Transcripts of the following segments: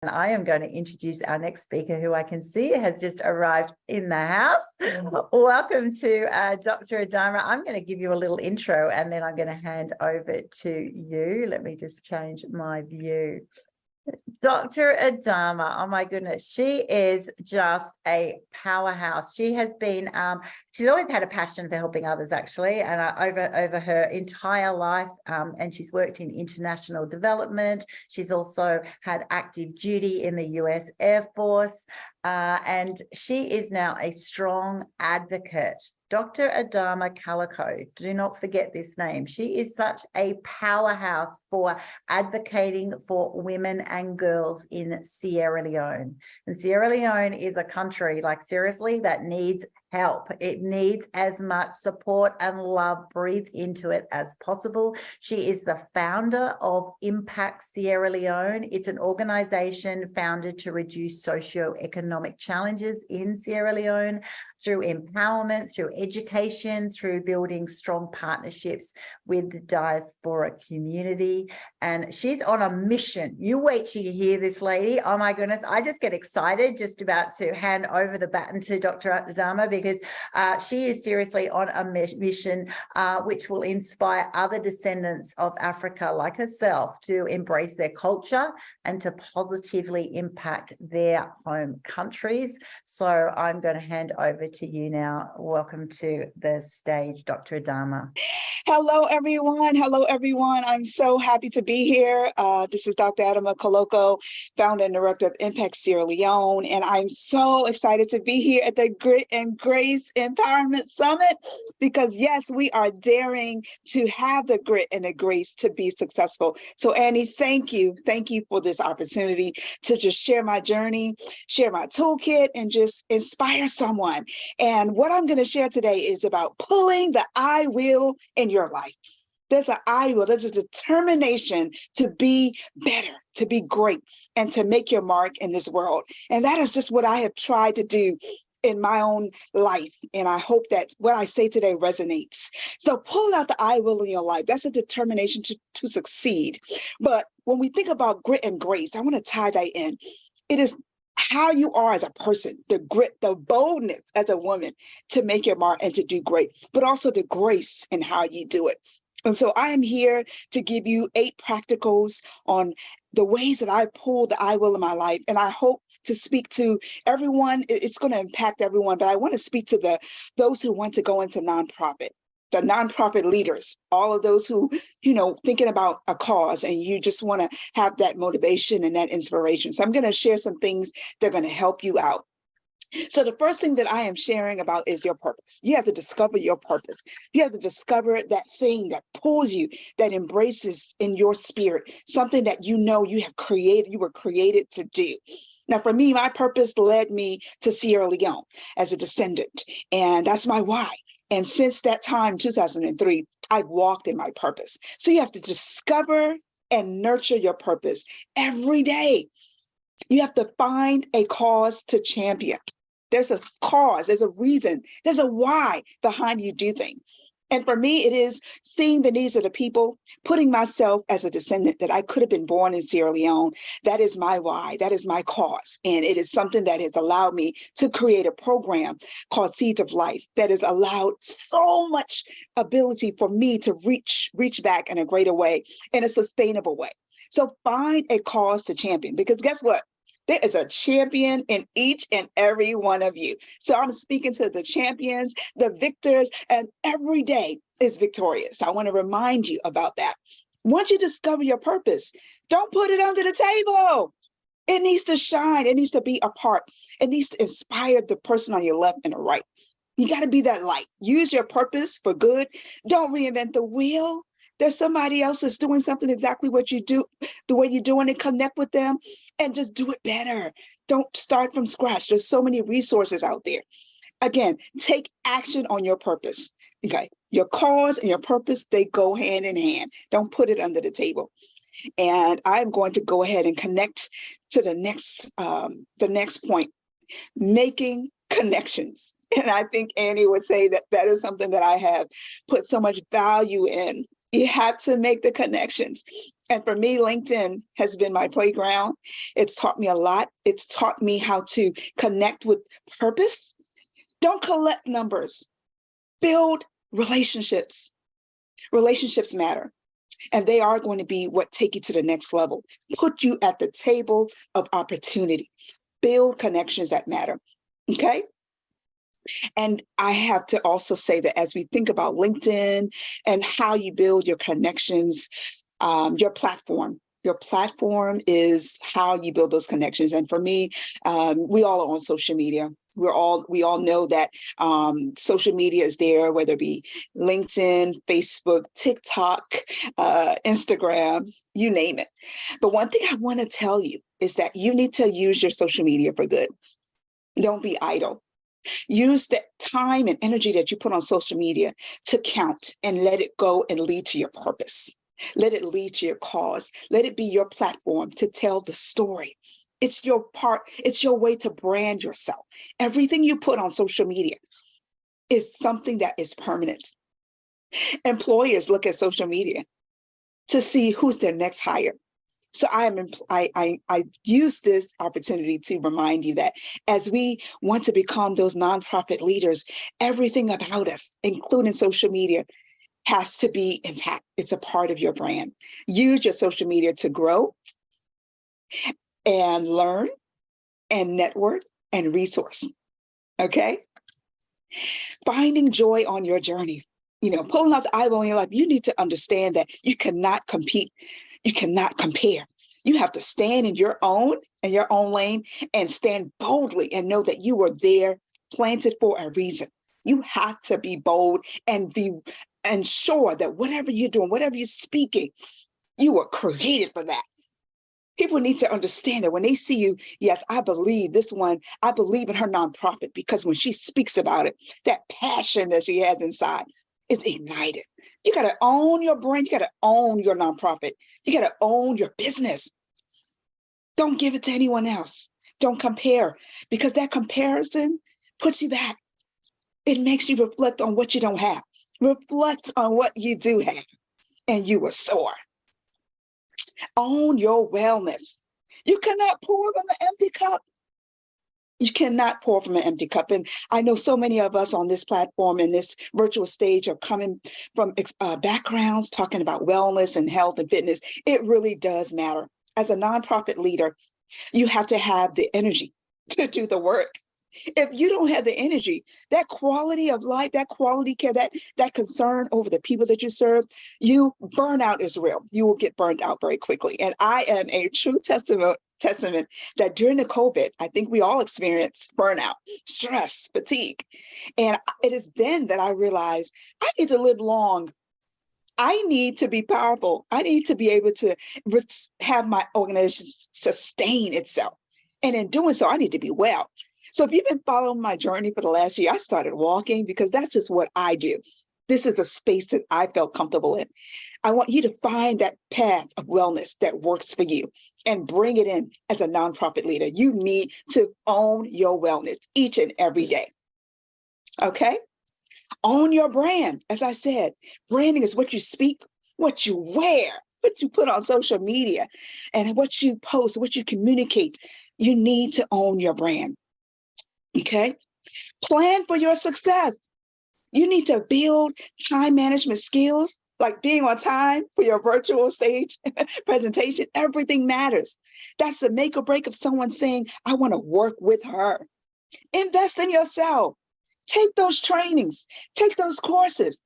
And I am going to introduce our next speaker, who I can see has just arrived in the house. Welcome to Dr. Adama. I'm going to give you a little intro and then I'm going to hand over to you. Let me just change my view. Dr. Adama, oh my goodness, she is just a powerhouse. She has been, she's always had a passion for helping others, actually, and over her entire life, and she's worked in international development. She's also had active duty in the U.S. Air Force, and she is now a strong advocate. Dr. Adama Kalokoh, do not forget this name. She is such a powerhouse for advocating for women and girls in Sierra Leone. And Sierra Leone is a country, like, seriously, that needs help. It needs as much support and love breathed into it as possible. She is the founder of Impact Sierra Leone. It's an organization founded to reduce socioeconomic challenges in Sierra Leone through empowerment, through education, through building strong partnerships with the Diaspora community. And she's on a mission. You wait till you hear this lady. Oh my goodness, I just get excited just about to hand over the baton to Dr. Adama, because she is seriously on a mission which will inspire other descendants of Africa like herself to embrace their culture and to positively impact their home countries. So I'm going to hand over to you now. Welcome to the stage, Dr. Adama. Hello, everyone. Hello, everyone. I'm so happy to be here. This is Dr. Adama Kalokoh, founder and director of Impact Sierra Leone, and I'm so excited to be here at the Grit and Grace Empowerment Summit, because yes, we are daring to have the grit and the grace to be successful. So Annie, thank you. Thank you for this opportunity to just share my journey, share my toolkit, and just inspire someone. And what I'm going to share today is about pulling the I will in your life. There's an I will, there's a determination to be better, to be great, and to make your mark in this world. And that is just what I have tried to do in my own life. And I hope that what I say today resonates. So pull out the I will in your life. That's a determination to succeed. But when we think about grit and grace, I want to tie that in. It is how you are as a person, the grit, the boldness as a woman to make your mark and to do great, but also the grace in how you do it. And so I am here to give you 8 practicals on the ways that I pull the I will in my life. And I hope to speak to everyone. It's going to impact everyone, but I want to speak to those who want to go into nonprofit, the nonprofit leaders, all of those who, thinking about a cause and you just want to have that motivation and that inspiration. So I'm going to share some things that are going to help you out. So the first thing that I am sharing about is your purpose. You have to discover your purpose. You have to discover that thing that pulls you, that embraces in your spirit, something that you have created, you were created to do. Now, for me, my purpose led me to Sierra Leone as a descendant, and that's my why. And since that time, 2003, I've walked in my purpose. So you have to discover and nurture your purpose every day. You have to find a cause to champion. There's a cause, there's a reason, there's a why behind you do things. And for me, it is seeing the needs of the people, putting myself as a descendant that I could have been born in Sierra Leone. That is my why, that is my cause. And it is something that has allowed me to create a program called Seeds of Life that has allowed so much ability for me to reach back in a greater way, in a sustainable way. So find a cause to champion, because guess what? There is a champion in each and every one of you. So I'm speaking to the champions, the victors, and every day is victorious. I want to remind you about that. Once you discover your purpose, don't put it under the table. It needs to shine. It needs to be a part. It needs to inspire the person on your left and the right. You got to be that light. Use your purpose for good. Don't reinvent the wheel. There's somebody else that's doing something exactly what you do, the way you're doing it, connect with them and just do it better. Don't start from scratch. There's so many resources out there. Again, take action on your purpose. Okay. Your cause and your purpose, they go hand in hand. Don't put it under the table. And I'm going to go ahead and connect to the next point, making connections. And I think Annie would say that that is something that I have put so much value in You have to make the connections. And for me, LinkedIn has been my playground. It's taught me a lot. It's taught me how to connect with purpose. Don't collect numbers. Build relationships. Relationships matter. And they are going to be what take you to the next level, put you at the table of opportunity. Build connections that matter. Okay? And I have to also say that as we think about LinkedIn and how you build your connections, your platform is how you build those connections. And for me, we all are on social media. We all know that social media is there, whether it be LinkedIn, Facebook, TikTok, Instagram, you name it. But one thing I want to tell you is that you need to use your social media for good. Don't be idle. Use the time and energy that you put on social media to count and let it go and lead to your purpose. Let it lead to your cause. Let it be your platform to tell the story. It's your part. It's your way to brand yourself. Everything you put on social media is something that is permanent. Employers look at social media to see who's their next hire. So I use this opportunity to remind you that as we want to become those nonprofit leaders, everything about us, including social media, has to be intact. It's a part of your brand. Use your social media to grow and learn and network and resource. Okay? Finding joy on your journey. Pulling out the eyeball in your life, you need to understand that you cannot compete. You cannot compare. You have to stand in your own lane and stand boldly and know that you were there planted for a reason. You have to be bold and be sure that whatever you're doing, whatever you're speaking, you were created for that. People need to understand that when they see you, yes, I believe this one, I believe in her nonprofit, because when she speaks about it, that passion that she has inside is ignited. You got to own your brand. You got to own your nonprofit. You got to own your business. Don't give it to anyone else. Don't compare, because that comparison puts you back. It makes you reflect on what you don't have. Reflect on what you do have, and you will soar. Own your wellness. You cannot pour from an empty cup. You cannot pour from an empty cup. And I know so many of us on this platform and this virtual stage are coming from backgrounds talking about wellness and health and fitness. It really does matter. As a nonprofit leader, you have to have the energy to do the work. If you don't have the energy, that quality of life, that quality care, that concern over the people that you serve, burnout is real. You will get burned out very quickly. And I am a true testament that during the COVID, I think we all experienced burnout, stress, fatigue. And it is then that I realized I need to live long. I need to be powerful. I need to be able to have my organization sustain itself. And in doing so, I need to be well. So if you've been following my journey for the last year, I started walking because that's just what I do. This is a space that I felt comfortable in. I want you to find that path of wellness that works for you and bring it in as a nonprofit leader. You need to own your wellness each and every day. Okay? Own your brand. As I said, branding is what you speak, what you wear, what you put on social media, and what you post, what you communicate. You need to own your brand. Okay? Plan for your success. You need to build time management skills, like being on time for your virtual stage presentation. Everything matters. That's the make or break of someone saying, I want to work with her. Invest in yourself. Take those trainings. Take those courses.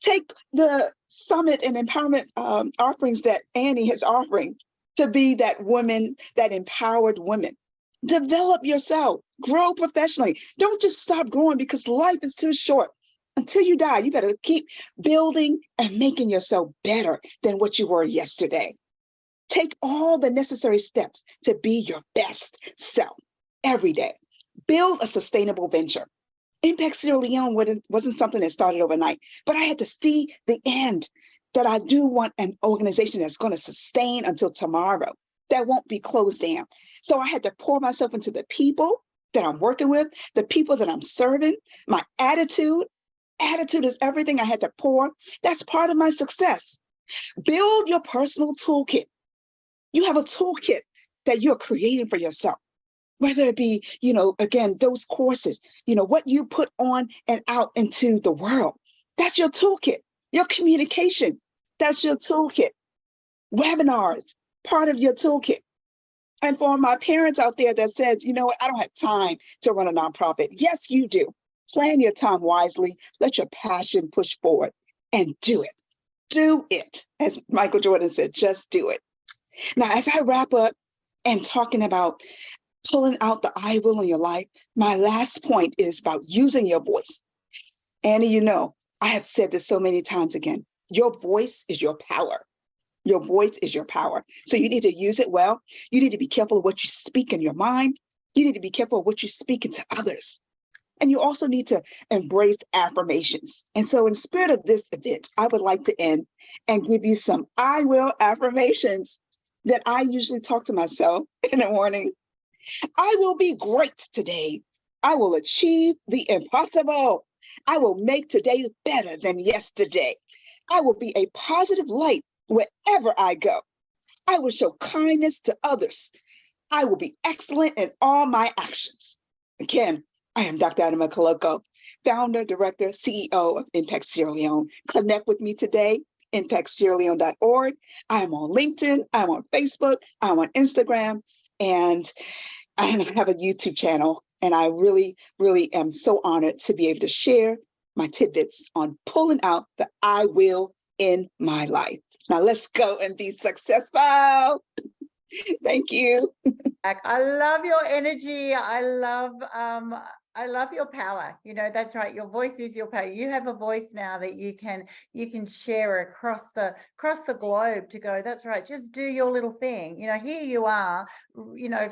Take the summit and empowerment offerings that Annie is offering to be that woman, that empowered woman. Develop yourself. Grow professionally. Don't just stop growing, because life is too short. Until you die, you better keep building and making yourself better than what you were yesterday. Take all the necessary steps to be your best self every day. Build a sustainable venture. Impact Sierra Leone wasn't something that started overnight, but I had to see the end, that I do want an organization that's going to sustain until tomorrow, that won't be closed down. So I had to pour myself into the people that I'm working with, the people that I'm serving, my attitude. Attitude is everything. I had to pour. That's part of my success. Build your personal toolkit. You have a toolkit that you're creating for yourself, whether it be, again, those courses, what you put on and out into the world. That's your toolkit. Your communication, that's your toolkit. Webinars, part of your toolkit. And for my parents out there that says, I don't have time to run a nonprofit. Yes, you do. Plan your time wisely. Let your passion push forward and do it. Do it. As Michael Jordan said, just do it. Now, as I wrap up and talking about pulling out the I will in your life, my last point is about using your voice. Annie, I have said this so many times again, your voice is your power. Your voice is your power. So you need to use it well. You need to be careful of what you speak in your mind. You need to be careful of what you speak into others. And you also need to embrace affirmations. And so in the spirit of this event, I would like to end and give you some I will affirmations that I usually talk to myself in the morning. I will be great today. I will achieve the impossible. I will make today better than yesterday. I will be a positive light wherever I go. I will show kindness to others. I will be excellent in all my actions. Again, I am Dr. Adama Kalokoh, founder, director, CEO of Impact Sierra Leone. Connect with me today, impactsierraleone.org. I am on LinkedIn, I'm on Facebook, I'm on Instagram, and I have a YouTube channel. And I really, really am so honored to be able to share my tidbits on pulling out the I will in my life. Now let's go and be successful. Thank you. I love your energy. I love your power. That's right. Your voice is your power. You have a voice now that you can share across the globe to go, that's right. Just do your little thing. Here you are,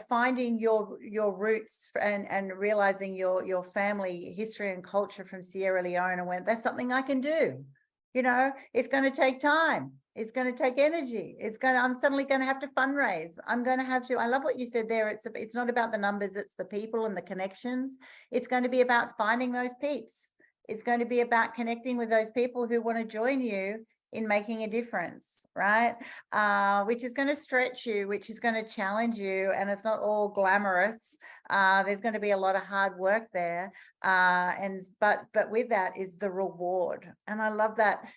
finding your roots and realizing your family history and culture from Sierra Leone, and went, that's something I can do. It's going to take time. It's going to take energy. I'm suddenly going to have to fundraise. I'm going to have to, I love what you said there. It's not about the numbers. It's the people and the connections. It's going to be about finding those peeps. It's going to be about connecting with those people who want to join you in making a difference, right? Which is going to stretch you, which is going to challenge you. And it's not all glamorous. There's going to be a lot of hard work there. But with that is the reward. And I love that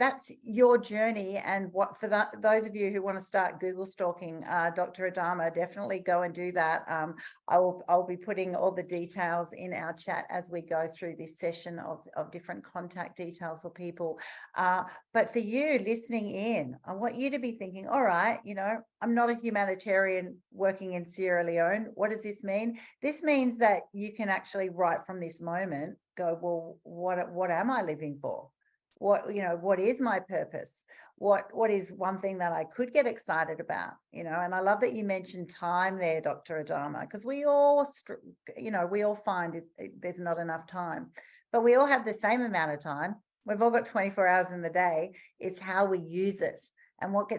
that's your journey. And what for those of you who want to start Google stalking Dr. Adama, definitely go and do that. I'll be putting all the details in our chat as we go through this session of different contact details for people. But for you listening in, I want you to be thinking, all right, I'm not a humanitarian working in Sierra Leone. What does this mean? This means that you can actually, right from this moment, go, well, what am I living for? What is my purpose? What is one thing that I could get excited about? And I love that you mentioned time there, Dr. Adama, because we all find there's not enough time, but we all have the same amount of time. We've all got 24 hours in the day. It's how we use it and what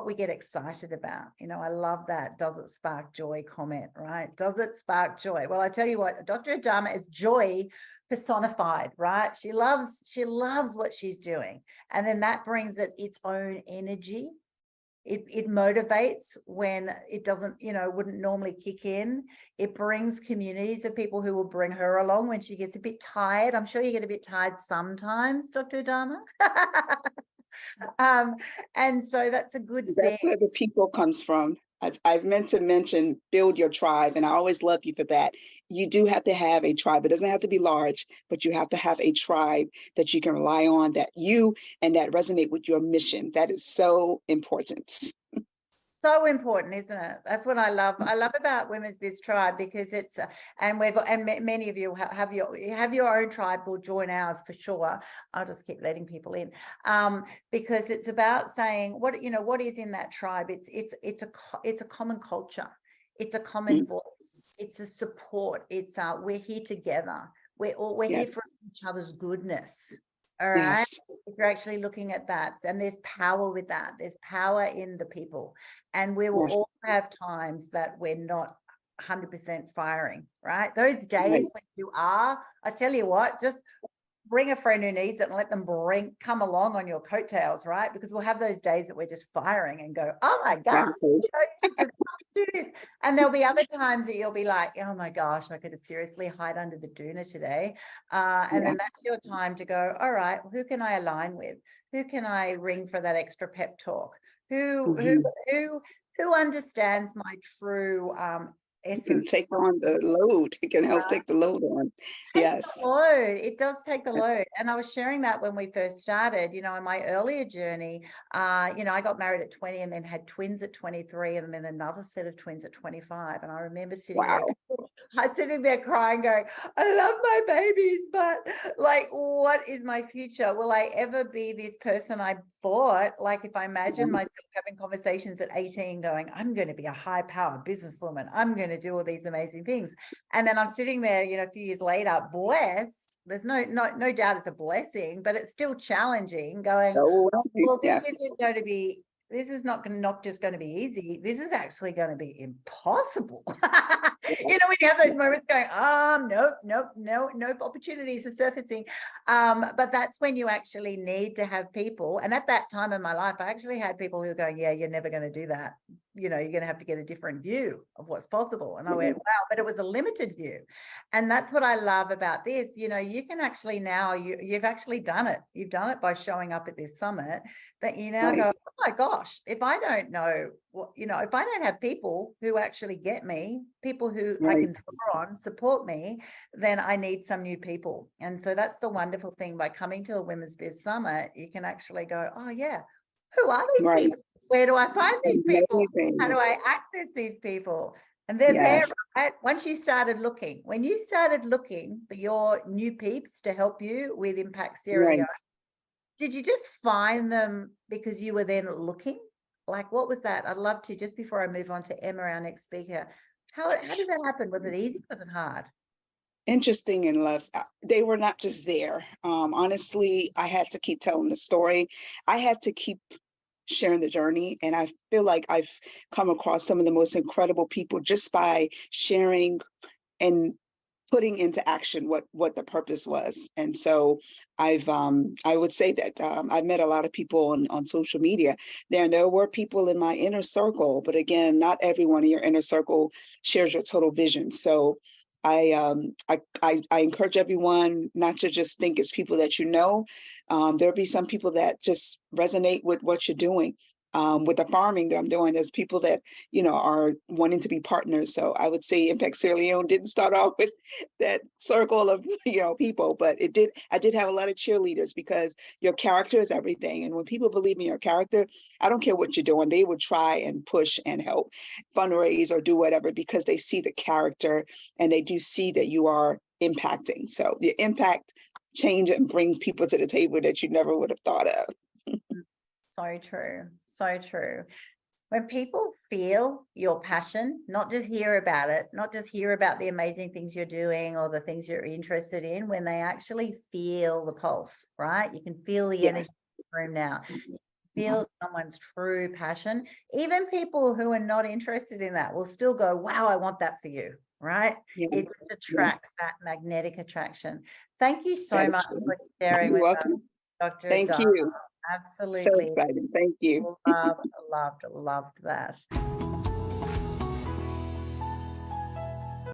we get excited about. I love that. Does it spark joy comment, right? Does it spark joy? Well, I tell you what, Dr. Adama is joy personified, right? She loves what she's doing. And then that brings it its own energy. It motivates when it doesn't, wouldn't normally kick in. It brings communities of people who will bring her along when she gets a bit tired. I'm sure you get a bit tired sometimes, Dr. Adama. And so that's a good thing. That's where the people comes from. I've meant to mention, build your tribe, and I always love you for that. You do have to have a tribe. It doesn't have to be large, but you have to have a tribe that you can rely on, that resonate with your mission. That is so important. So important, isn't it? That's what I love. I love about Women's Biz Tribe, because it's and many of you have your own tribe or join ours for sure. I'll just keep letting people in, because it's about saying what is in that tribe. It's a common culture. It's a common voice. It's a support. It's we're here together. We're here for each other's goodness. All right. Yes. If you're actually looking at that, and there's power with that, there's power in the people, and we will all have times that we're not 100% firing, right? Those days when you are, I tell you what, just bring a friend who needs it and let them come along on your coattails, right? Because we'll have those days that we're just firing and go, oh my God, Exactly. you just do this. And there'll be other times that you'll be like, oh my gosh, I could seriously hide under the doona today. And then that's your time to go, all right, who can I align with? Who can I ring for that extra pep talk? Who understands my true You can essence? take on the load. It can help take the load on. Yes. The load. It does take the load. And I was sharing that when we first started, in my earlier journey, I got married at 20 and then had twins at 23 and then another set of twins at 25. And I remember sitting there crying, going, I love my babies, but like, what is my future? Will I ever be this person I thought? Like, if I imagine myself having conversations at 18 going, I'm going to be a high-powered businesswoman. I'm going to do all these amazing things. And then I'm sitting there, a few years later, blessed. There's no doubt it's a blessing, but it's still challenging going, well, this is not just going to be easy. This is actually going to be impossible. When you have those moments going, no opportunities are surfacing. But that's when you actually need to have people. And at that time in my life, I actually had people who were going, yeah, you're never going to do that. You're going to have to get a different view of what's possible. And I went, wow, but it was a limited view. And that's what I love about this. You can actually now, you've actually done it. You've done it by showing up at this summit, that you now go, oh my gosh, if I don't know, if I don't have people who actually get me, people who I can draw on, support me, then I need some new people. And so that's the wonderful thing. By coming to a Women's Biz Summit, you can actually go, oh yeah, who are these people? Where do I find these people? How do I access these people? And they're there, right? Once you started looking, when you started looking for your new peeps to help you with Impact Sierra Leone, did you just find them because you were then looking? Like, what was that? I'd love to, just before I move on to Emma, our next speaker, how did that happen? Was it easy? Was it hard? Interesting and love. They were not just there. Honestly, I had to keep telling the story. I had to keep sharing the journey. And I feel like I've come across some of the most incredible people just by sharing and putting into action what the purpose was. And so I would say that I've met a lot of people on social media. There were people in my inner circle, but again, not everyone in your inner circle shares your total vision. So I encourage everyone not to just think it's people that there'll be some people that just resonate with what you're doing. With the farming that I'm doing, there's people that, are wanting to be partners. So I would say Impact Sierra Leone didn't start off with that circle of, people, but I did have a lot of cheerleaders, because your character is everything. And when people believe in your character, I don't care what you're doing, they would try and push and help fundraise or do whatever, because they see the character and they do see that you are impacting. So your impact change and brings people to the table that you never would have thought of. So true. So true. When people feel your passion, not just hear about it, not just hear about the amazing things you're doing or the things you're interested in, when they actually feel the pulse, right? You can feel the energy in the room now. You feel someone's true passion. Even people who are not interested in that will still go, wow, I want that for you, right? It just attracts that magnetic attraction. Thank you so much for sharing with us, Dr. Thank Adama. you. Absolutely. So exciting. Thank you. Loved that.